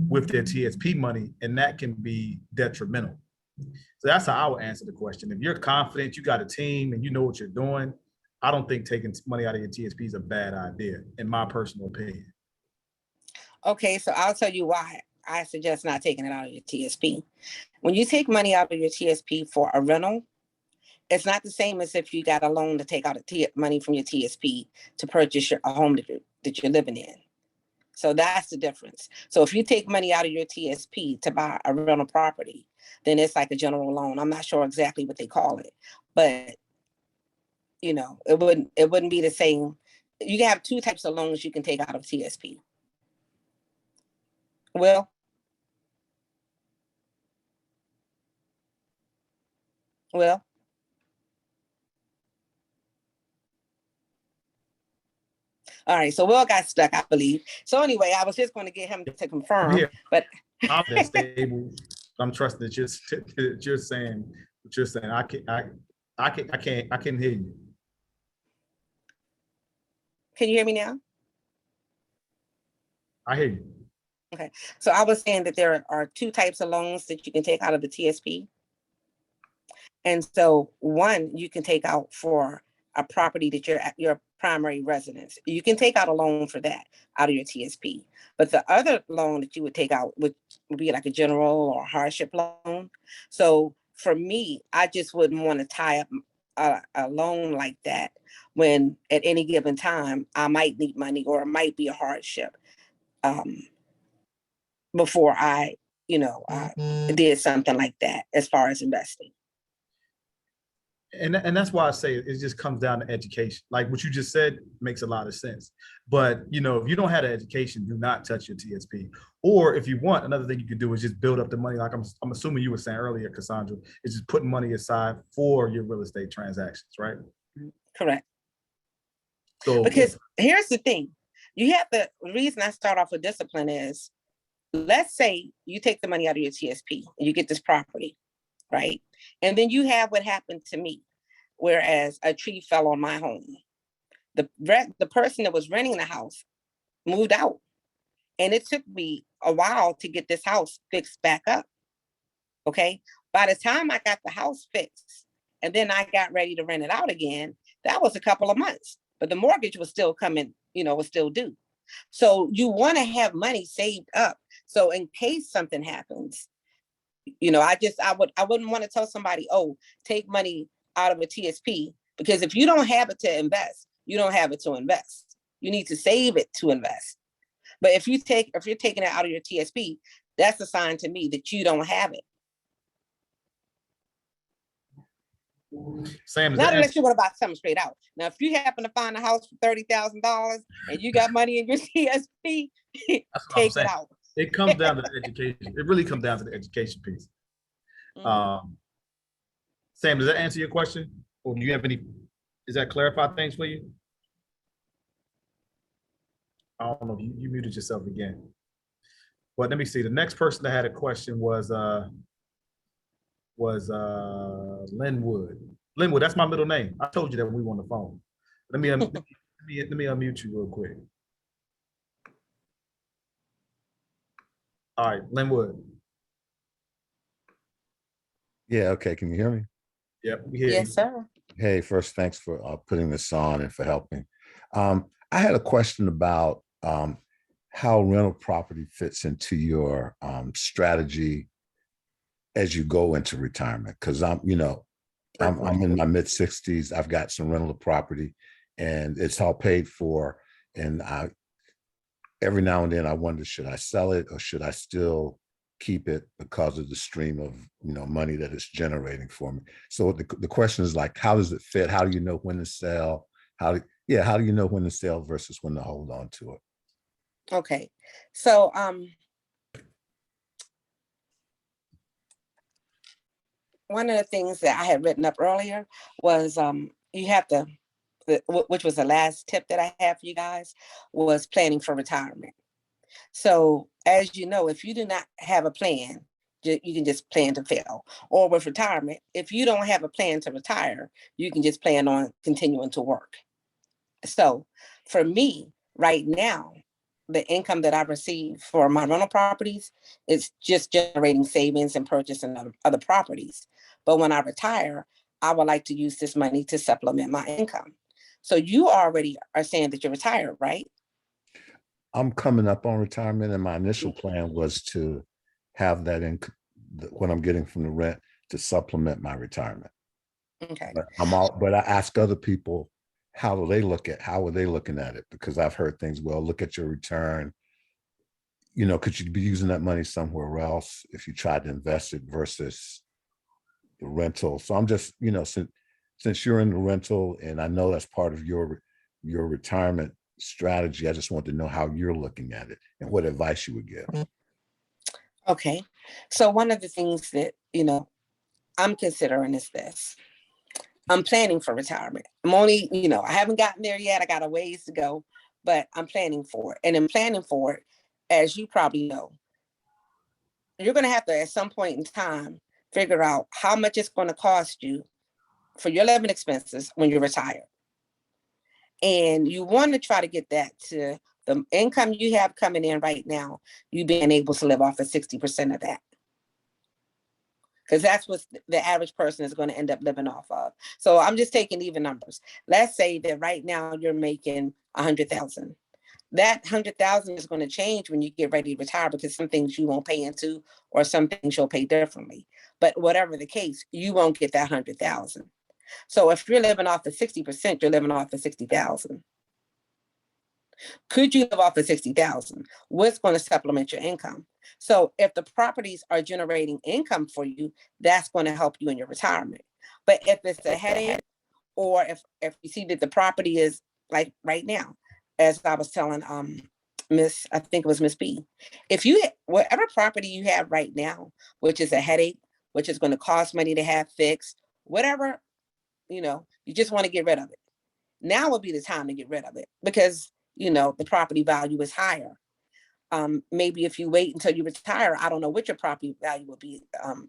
with their TSP money, and that can be detrimental. So that's how I would answer the question. If you're confident, you got a team, and you know what you're doing, I don't think taking money out of your TSP is a bad idea, in my personal opinion. Okay, so I'll tell you why I suggest not taking it out of your TSP. When you take money out of your TSP for a rental, it's not the same as if you got a loan to take out money from your TSP to purchase a home that you're living in. So that's the difference. So if you take money out of your TSP to buy a rental property, then it's like a general loan. I'm not sure exactly what they call it, but it wouldn't be the same. You can have two types of loans you can take out of TSP. Will? Will? All right, so Will got stuck, I believe. So anyway, I was just going to get him to confirm, but I'm that stable. I'm trusting that you're saying what you're saying. I can't hear you. Can you hear me now? I hear you. Okay, so I was saying that there are two types of loans that you can take out of the TSP. And so one you can take out for a property that you're at your primary residence. You can take out a loan for that out of your TSP. But the other loan that you would take out would be like a general or hardship loan. So for me, I just wouldn't want to tie up a loan like that when at any given time I might need money or it might be a hardship before I did something like that as far as investing. And that's why I say it just comes down to education. Like what you just said makes a lot of sense. But if you don't have the education, do not touch your TSP. Or if you want, another thing you can do is just build up the money. Like I'm assuming you were saying earlier, Cassandra, is just putting money aside for your real estate transactions, right? Correct. So because here's the thing, the reason I start off with discipline is, let's say you take the money out of your TSP and you get this property, right? And then you have what happened to me, whereas a tree fell on my home. The person that was renting the house moved out, and it took me a while to get this house fixed back up. Okay. By the time I got the house fixed and then I got ready to rent it out again, that was a couple of months, but the mortgage was still coming, was still due. So you want to have money saved up. So in case something happens, I wouldn't want to tell somebody, oh, take money out of a TSP, because if you don't have it to invest, you don't have it to invest. You need to save it to invest. But if you're taking it out of your TSP, that's a sign to me that you don't have it. Sam, not unless you want to buy something straight out. Now, if you happen to find a house for $30,000 and you got money in your TSP, take it out. It comes down to the education. It really comes down to the education piece. Mm-hmm. Sam, does that answer your question? Or do you have does that clarify things for you? I don't know, you muted yourself again. But let me see, the next person that had a question was Linwood. Linwood, that's my middle name. I told you that when we were on the phone. Let me unmute you real quick. All right, Linwood. Yeah, okay. Can you hear me? Yep, we hear Yes, you. sir. Hey, first, thanks for putting this on and for helping. I had a question about how rental property fits into your strategy as you go into retirement. Because I'm in my mid 60s. I've got some rental property, and it's all paid for. And every now and then I wonder, should I sell it or should I still keep it because of the stream of money that it's generating for me? So the question is like, how does it fit? How do you know when to sell? How do you know when to sell versus when to hold on to it? Okay, so one of the things that I had written up earlier was you have to, which was the last tip that I have for you guys, was planning for retirement. So as you know, if you do not have a plan, you can just plan to fail. Or with retirement, if you don't have a plan to retire, you can just plan on continuing to work. So for me right now, the income that I receive for my rental properties is just generating savings and purchasing other properties. But when I retire, I would like to use this money to supplement my income. So you already are saying that you're retired, right? I'm coming up on retirement, and my initial plan was to have that income, what I'm getting from the rent, to supplement my retirement. Okay. But I ask other people, how are they looking at it? Because I've heard things, well, look at your return. Could you be using that money somewhere else if you tried to invest it versus the rental? So I'm just, since you're in the rental, and I know that's part of your retirement strategy, I just want to know how you're looking at it and what advice you would give. Okay. So one of the things that, I'm considering is this. I'm planning for retirement. I'm only, I haven't gotten there yet. I got a ways to go, but I'm planning for it. And in planning for it, as you probably know, you're going to have to, at some point in time, figure out how much it's going to cost you for your living expenses when you retire. And you want to try to get that to the income you have coming in right now, you being able to live off of 60% of that. Because that's what the average person is going to end up living off of. So I'm just taking even numbers. Let's say that right now you're making $100,000. That $100,000 is going to change when you get ready to retire, because some things you won't pay into, or some things you'll pay differently. But whatever the case, you won't get that $100,000. So if you're living off the 60%, you're living off the 60,000. Could you live off of 60,000? What's going to supplement your income? So if the properties are generating income for you, that's going to help you in your retirement. But if it's a headache, or if you see that the property is like right now, as I was telling I think it was Miss B, if you, whatever property you have right now, which is a headache, which is going to cost money to have fixed, whatever, you just want to get rid of it. Now would be the time to get rid of it, because the property value is higher. Maybe if you wait until you retire, I don't know what your property value will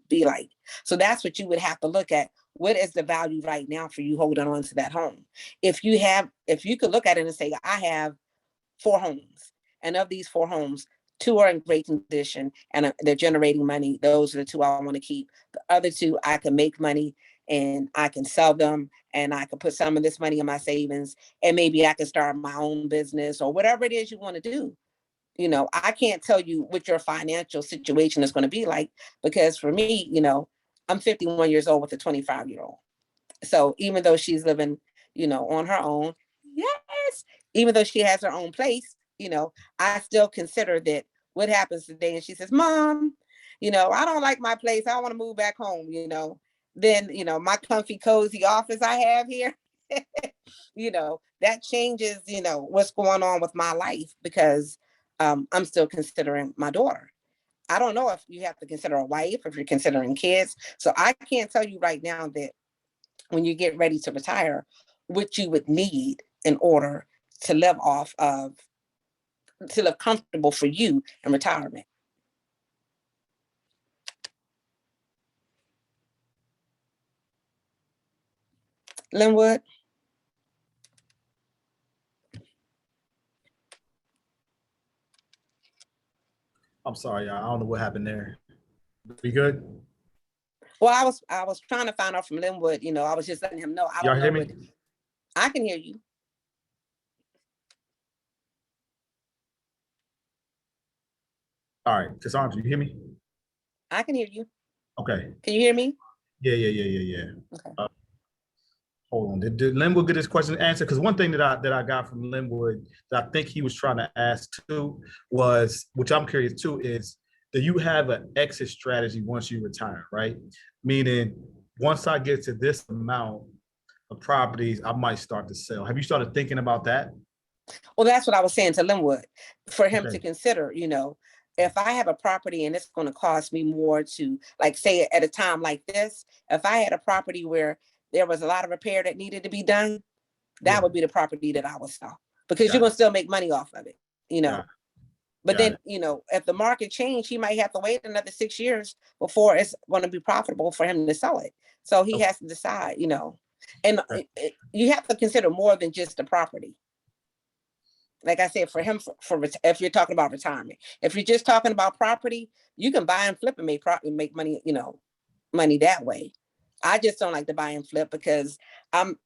be like. So that's what you would have to look at. What is the value right now for you holding on to that home? If you could look at it and say, I have 4 homes, and of these 4 homes, 2 are in great condition and they're generating money. Those are the 2 I want to keep. The other 2, I can make money and I can sell them, and I can put some of this money in my savings, and maybe I can start my own business or whatever it is you want to do. I can't tell you what your financial situation is going to be like, because for me, I'm 51 years old with a 25-year-old. So even though she's living, on her own, yes, even though she has her own place, I still consider that what happens today, and she says, Mom, I don't like my place. I want to move back home, then, my comfy, cozy office I have here, that changes, what's going on with my life, because I'm still considering my daughter. I don't know if you have to consider a wife, if you're considering kids. So I can't tell you right now that when you get ready to retire, what you would need in order to live to live comfortable for you in retirement. Linwood. I'm sorry, y'all. I don't know what happened there. We good? Well, I was trying to find out from Linwood, you know, I was just letting him know. I Y'all don't hear know me? what. I can hear you. All right, Cassandra, you hear me? I can hear you. Okay. Can you hear me? Yeah. Okay. Hold on. Did Linwood get his question answered? Because one thing that I got from Linwood that I think he was trying to ask too was, which I'm curious too, is do you have an exit strategy once you retire, right? Meaning, once I get to this amount of properties, I might start to sell. Have you started thinking about that? Well, that's what I was saying to Linwood, for him Okay. to consider, you know, if I have a property and it's going to cost me more to, like, say at a time like this, if I had a property where there was a lot of repair that needed to be done, that Yeah. would be the property that I would sell, because Got you're going it. to still make money off of it, you know. Got it. But Got then, it. you know, if the market changed, he might have to wait another 6 years before it's going to be profitable for him to sell it. So he Okay. has to decide, you know, and Okay. you have to consider more than just the property. Like I said, for him, if you're talking about retirement, if you're just talking about property, you can buy and flip and make money, you know, money that way. I just don't like to buy and flip because I'm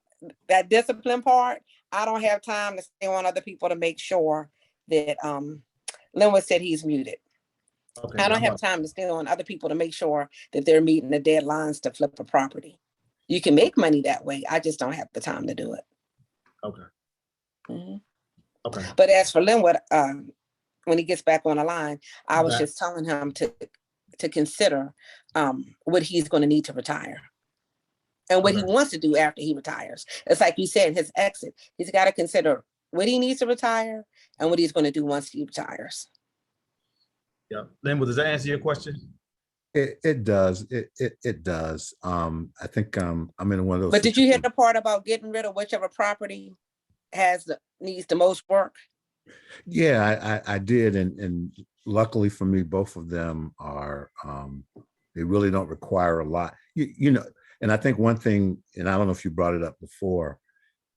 that discipline part. I don't have time to stay on other people to make sure that Linwood said he's muted. Okay. I Yeah, don't have time to stay on other people to make sure that they're meeting the deadlines to flip a property. You can make money that way. I just don't have the time to do it. okay. Mm-hmm. Okay. But as for Linwood, when he gets back on the line, I was Okay. just telling him to consider what he's going to need to retire and what he Okay. wants to do after he retires. It's like you said, his exit. He's got to consider what he needs to retire and what he's going to do once he retires. Yeah. Linwood, does that answer your question? It does. It does. I think I'm in one of those. But did you hear the part about getting rid of whichever property needs the most work? Yeah, I did, and luckily for me, both of them are they really don't require a lot. You know, and I think one thing, and I don't know if you brought it up before,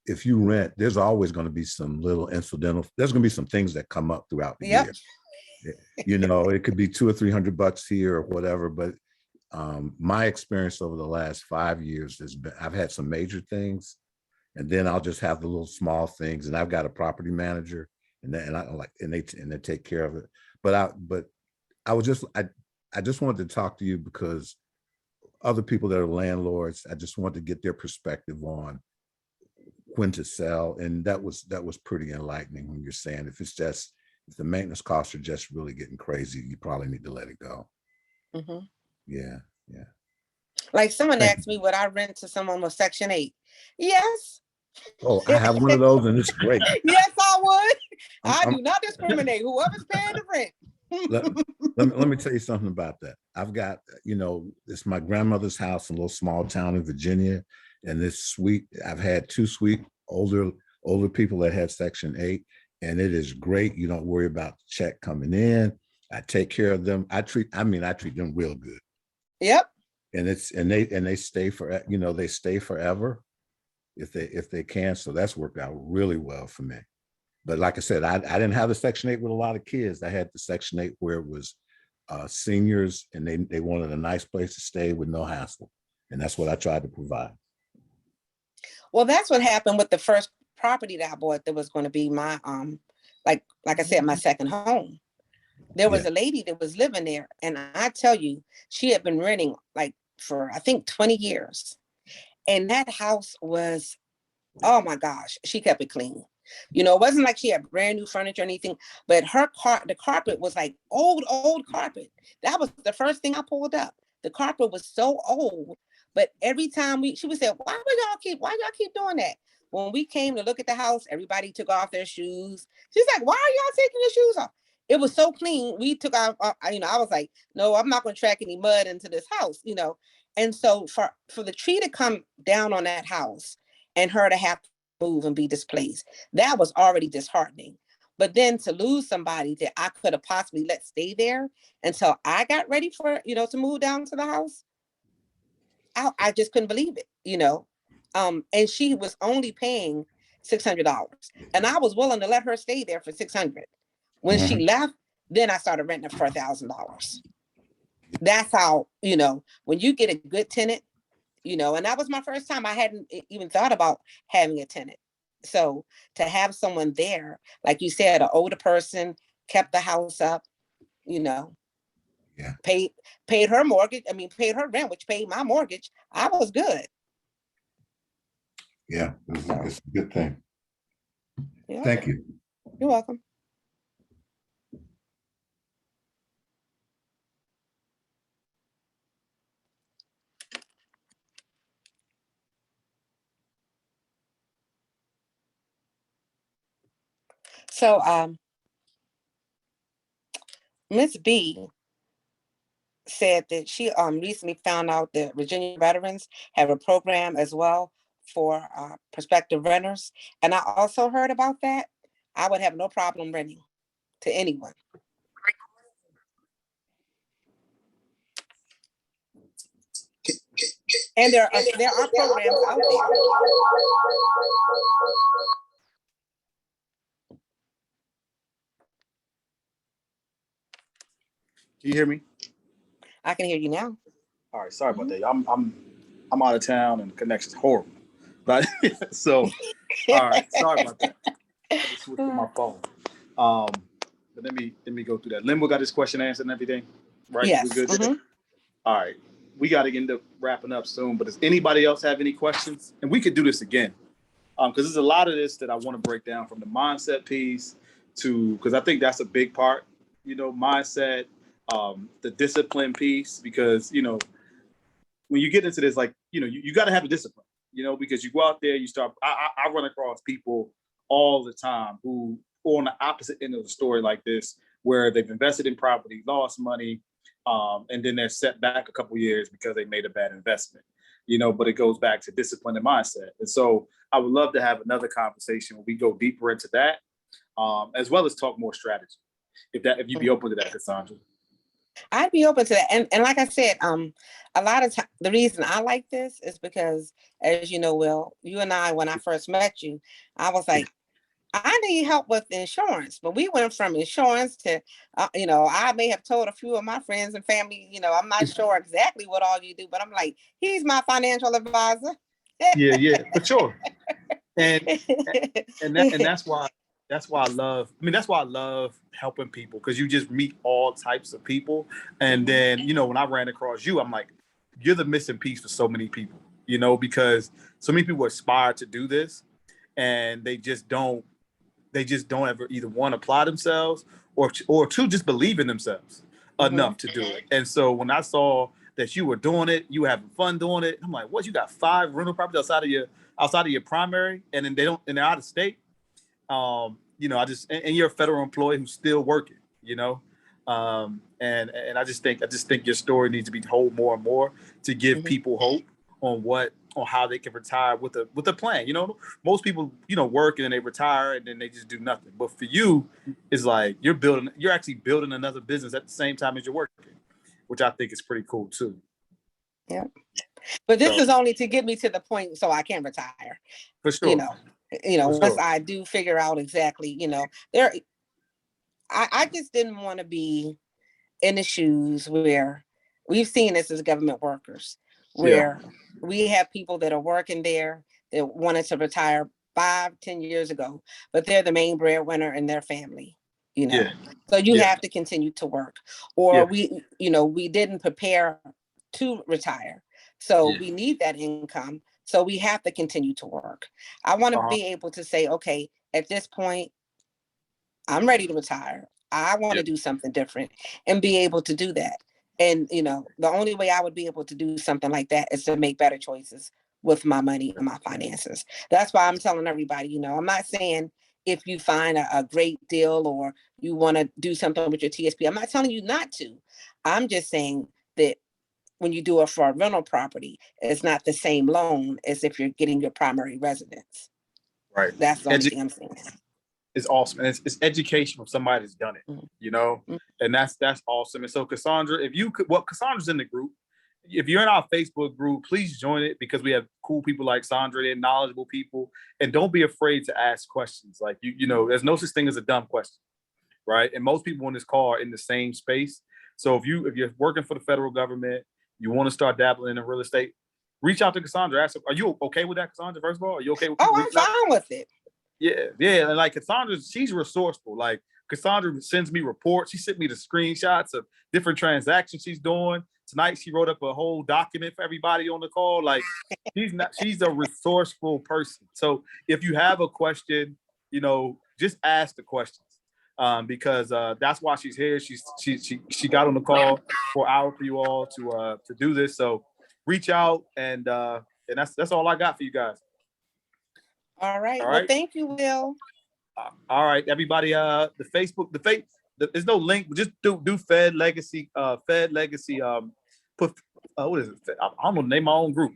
if you rent, there's always going to be some little incidental. There's going to be some things that come up throughout the Yep. year. You know, it could be $200 or $300 here or whatever, but my experience over the last 5 years has been I've had some major things, and then I'll just have the little small things, and I've got a property manager, and I like and they take care of it. But I just wanted to talk to you because other people that are landlords, I just wanted to get their perspective on when to sell, and that was pretty enlightening when you're saying if the maintenance costs are just really getting crazy, you probably need to let it go. Mm-hmm. Yeah. Like someone Thank asked me, would I rent to someone with Section 8? Yes. Oh, I have one of those, and it's great. Yes, I would. I I'm- do not discriminate. Whoever's paying the rent. let me tell you something about that. I've got, it's my grandmother's house in a little small town in Virginia, and this suite, I've had 2 sweet older people that have Section 8, and it is great. You don't worry about the check coming in. I take care of them. I treat them real good. Yep. And they stay they stay forever if they can. So that's worked out really well for me. But like I said, I didn't have the Section 8 with a lot of kids. I had the Section 8 where it was seniors, and they wanted a nice place to stay with no hassle. And that's what I tried to provide. Well, that's what happened with the first property that I bought that was going to be my, like I said, my second home. There was a lady that was living there, and I tell you, she had been renting like for, I think, 20 years. And that house was, oh my gosh, she kept it clean. You know, it wasn't like she had brand new furniture or anything, but the carpet was like old carpet. That was the first thing I pulled up. The carpet was so old, but every time she would say, why y'all keep doing that? When we came to look at the house, everybody took off their shoes. She's like, why are y'all taking your shoes off? It was so clean. We took off, I was like, no, I'm not going to track any mud into this house, And so for the tree to come down on that house and her to have to move and be displaced, that was already disheartening. But then to lose somebody that I could have possibly let stay there until I got ready for, to move down to the house, I just couldn't believe it, And she was only paying $600. And I was willing to let her stay there for $600. When she left, then I started renting it for $1,000. That's how, when you get a good tenant, and that was my first time. I hadn't even thought about having a tenant. So to have someone there, like you said, an older person, kept the house up, Yeah. paid her mortgage. I mean, paid her rent, which paid my mortgage. I was good. Yeah, it's a good thing. Yeah. Thank you. You're welcome. So, Miss B said that she recently found out that Virginia veterans have a program as well for prospective renters. And I also heard about that. I would have no problem renting to anyone. And there are programs out there. Can you hear me? I can hear you now. All right, sorry about that. I'm out of town and the connection's horrible. But so all right, sorry about that. I just switched to my phone. But let me go through that. Limbo got this question answered and everything, right? Yes. We good? All right, we got to end up wrapping up soon. But does anybody else have any questions? And we could do this again, because there's a lot of this that I want to break down, from the mindset piece to, because I think that's a big part. Mindset, the discipline piece, because when you get into this, like, you got to have a discipline, because you go out there, you start, I run across people all the time who are on the opposite end of the story like this, where they've invested in property, lost money, and then they're set back a couple years because they made a bad investment, but it goes back to discipline and mindset. And so I would love to have another conversation where we go deeper into that, as well as talk more strategy. If you'd be open to that, Cassandra. I'd be open to that. And like I said, a lot of the reason I like this is because, as you know, Will, you and I, when I first met you, I was like, I need help with insurance. But we went from insurance to, I may have told a few of my friends and family, I'm not sure exactly what all you do, but I'm like, he's my financial advisor. Yeah, for sure. And that's why I love, that's why I love helping people, because you just meet all types of people. And then, when I ran across you, I'm like, you're the missing piece for so many people, because so many people aspire to do this and they just don't ever either one, apply themselves, or two, just believe in themselves enough to do it. And so when I saw that you were doing it, you were having fun doing it, I'm like, what, you got 5 rental properties outside of your primary, and then they're out of state. And you're a federal employee who's still working, and I just think your story needs to be told more and more to give people hope on how they can retire with a plan. Most people, work and then they retire and then they just do nothing. But for you, it's like you're actually building another business at the same time as you're working, which I think is pretty cool too. Yeah. But this is only to get me to the point so I can retire. For sure. Once I do figure out exactly, I just didn't want to be in the shoes where we've seen this as government workers, where we have people that are working there that wanted to retire 5-10 years ago, but they're the main breadwinner in their family, So you have to continue to work, or we didn't prepare to retire. So we need that income. So we have to continue to work. I want to be able to say, okay, at this point, I'm ready to retire. I want to do something different and be able to do that. And, the only way I would be able to do something like that is to make better choices with my money and my finances. That's why I'm telling everybody, I'm not saying if you find a great deal or you want to do something with your TSP, I'm not telling you not to. I'm just saying that when you do it for a rental property, it's not the same loan as if you're getting your primary residence. Right. That's the only thing I'm saying. It's awesome. And it's education from somebody that's done it, and that's awesome. And so Cassandra, if you could, Cassandra's in the group, if you're in our Facebook group, please join it because we have cool people like Sandra and knowledgeable people. And don't be afraid to ask questions. Like, you know, there's no such thing as a dumb question, right? And most people in this call are in the same space. So if you're working for the federal government, you want to start dabbling in real estate, reach out to Cassandra. Ask her, are you okay with that, Cassandra? First of all, are you okay with? Oh, I'm fine with it. Yeah. And like Cassandra, she's resourceful. Like Cassandra sends me reports. She sent me the screenshots of different transactions she's doing. Tonight, she wrote up a whole document for everybody on the call. Like she's a resourceful person. So if you have a question, you know, just ask the questions. Because that's why she's here. She got on the call for an hour for you all to do this. So reach out and that's all I got for you guys. All right. Well, thank you, Will. All right, everybody. The Facebook, there's no link. Just do Fed Legacy. Fed Legacy. Put what is it? I'm gonna name my own group.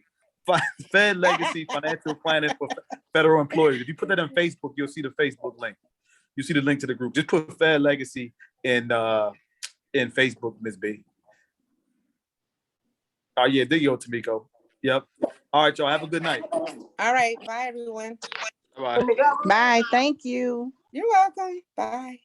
Fed Legacy Financial Planning for Federal Employees. If you put that on Facebook, you'll see the Facebook link. You see the link to the group. Just put Fed Legacy in Facebook, Ms. B. Oh yeah, there you go, Tamiko. Yep. All right, y'all. Have a good night. All right. Bye, everyone. Bye. Bye. Thank you. You're welcome. Bye.